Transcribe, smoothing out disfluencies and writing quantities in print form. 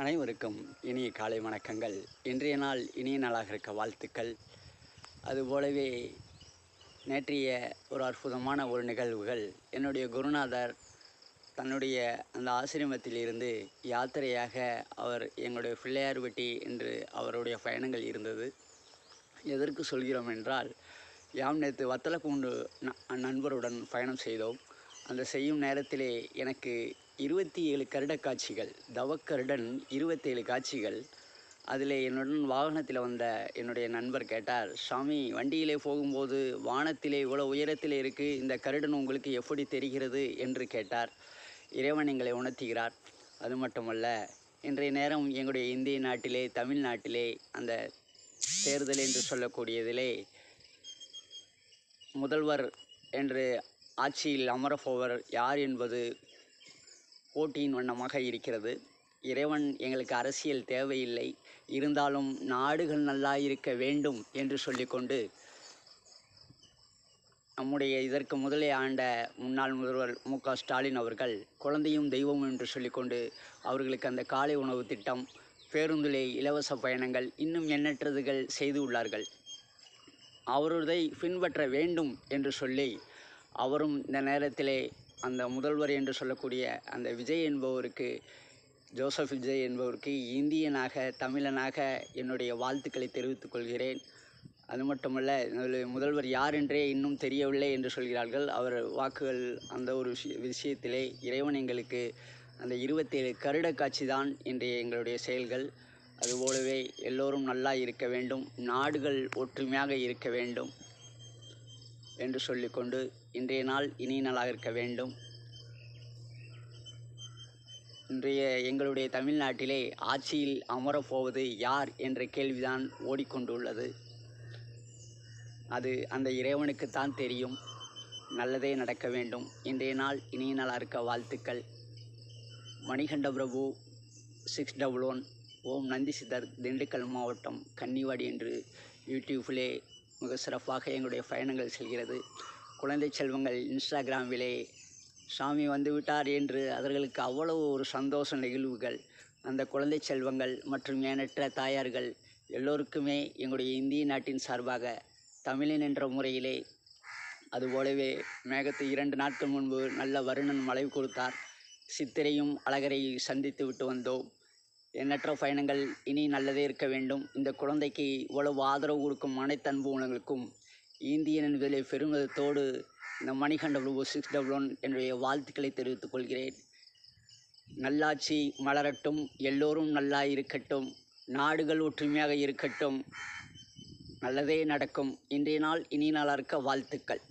அனைவருக்கும் இனிய காலை வணக்கங்கள். இன்றைய நாள் இனிய நாளாக இருக்க வாழ்த்துக்கள். அதுபோலவே நேற்றைய ஒரு அற்புதமான ஒரு நிகழ்வுகள், என்னுடைய குருநாதர் தன்னுடைய அந்த ஆசிரமத்தில் இருந்து யாத்திரையாக அவர் எங்களுடைய பிள்ளையார்பட்டி என்று அவருடைய பயணங்கள் இருந்தது. எதற்கு சொல்கிறோம் என்றால், யாம் நேற்று வத்தலக்குண்டு நண்பருடன் பயணம் செய்தோம். அந்த செய்யும் நேரத்திலே எனக்கு 27 கருட காட்சிகள், தவக்கருடன் 27 காட்சிகள். அதில் என்னுடன் வாகனத்தில் வந்த என்னுடைய நண்பர் கேட்டார், சாமி வண்டியிலே போகும்போது வானத்திலே இவ்வளோ உயரத்தில் இருக்குது, இந்த கருடன் உங்களுக்கு எப்படி தெரிகிறது என்று கேட்டார். இறைவன் எங்களை உணர்த்துகிறார். அது மட்டுமல்ல, இன்றைய நேரம் எங்களுடைய இந்திய நாட்டிலே, தமிழ்நாட்டிலே அந்த தேர்தல் என்று சொல்லக்கூடியதிலே முதல்வர் என்று ஆட்சியில் அமரப்போவர் யார் என்பது போட்டியின் வண்ணமாக இருக்கிறது. இறைவன் எங்களுக்கு அரசியல் தேவையில்லை, இருந்தாலும் நாடுகள் நல்லா இருக்க வேண்டும் என்று சொல்லிக்கொண்டு நம்முடைய இதற்கு முதலே ஆண்ட முன்னாள் முதல்வர் மு.க. ஸ்டாலின் அவர்கள் குழந்தையும் தெய்வமும் என்று சொல்லிக்கொண்டு அவர்களுக்கு அந்த காலை உணவு திட்டம், பேருந்திலே இலவச பயணங்கள், இன்னும் எண்ணற்றதுகள் செய்து உள்ளார்கள். அவருதை பின்பற்ற வேண்டும் என்று சொல்லி அவரும் இந்த நேரத்திலே அந்த முதல்வர் என்று சொல்லக்கூடிய அந்த விஜய் என்பவருக்கு, ஜோசப் விஜய் என்பவருக்கு இந்தியனாக, தமிழனாக என்னுடைய வாழ்த்துக்களை தெரிவித்துக் கொள்கிறேன். அது மட்டுமல்ல, முதல்வர் யார் என்றே இன்னும் தெரியவில்லை என்று சொல்கிறார்கள். அவர் வாக்குகள் அந்த ஒரு விஷயத்திலே இறைவன் எங்களுக்கு அந்த 27 கருட காட்சி தான் இன்றைய எங்களுடைய செயல்கள். அதுபோலவே எல்லோரும் நல்லா இருக்க வேண்டும், நாடுகள் ஒற்றுமையாக இருக்க வேண்டும் என்று சொல்லிக்கொண்டு இன்றைய நாள் இனிய நாளாக இருக்க வேண்டும். இன்றைய எங்களுடைய தமிழ்நாட்டிலே ஆட்சியில் அமரப்போவது யார் என்ற கேள்விதான் ஓடிக்கொண்டுள்ளது. அது அந்த இறைவனுக்குத்தான் தெரியும். நல்லதே நடக்க வேண்டும். இன்றைய நாள் இனிய நாளாக இருக்க வாழ்த்துக்கள். மணிகண்ட பிரபு 611 ஓம் நந்தி சித்தர், திண்டுக்கல் மாவட்டம் கன்னிவாடி என்று யூடியூப்பிலே மிக சிறப்பாக எங்களுடைய பயணங்கள் செல்கிறது. குழந்தை செல்வங்கள் இன்ஸ்டாகிராமிலே சாமி வந்துவிட்டார் என்று அவர்களுக்கு அவ்வளவு ஒரு சந்தோஷ நிகழ்வுகள். அந்த குழந்தை செல்வங்கள் மற்றும் ஏனற்ற தாயார்கள் எல்லோருக்குமே எங்களுடைய இந்திய நாட்டின் சார்பாக தமிழன் என்ற முறையிலே, அதுபோலவே மேகத்து 2 நாட்கள் முன்பு நல்ல வருணன் மழை கொடுத்தார். சித்திரையும் அழகரை சந்தித்து விட்டு வந்தோம். எண்ணற்ற பயணங்கள். இனி நல்லதே இருக்க வேண்டும். இந்த குழந்தைக்கு இவ்வளவு ஆதரவு கொடுக்கும் அனைத்து அன்புகளுக்கும் இந்தியன் என்பதிலே பெருமிதத்தோடு இந்த மணிகண்ட பிரபு 611 என்னுடைய வாழ்த்துக்களை தெரிவித்துக் கொள்கிறேன். நல்லாட்சி மலரட்டும், எல்லோரும் நல்லா இருக்கட்டும், நாடுகள் ஒற்றுமையாக இருக்கட்டும், நல்லதே நடக்கும். இன்றைய நாள் இனிய நாளாக இருக்க வாழ்த்துக்கள்.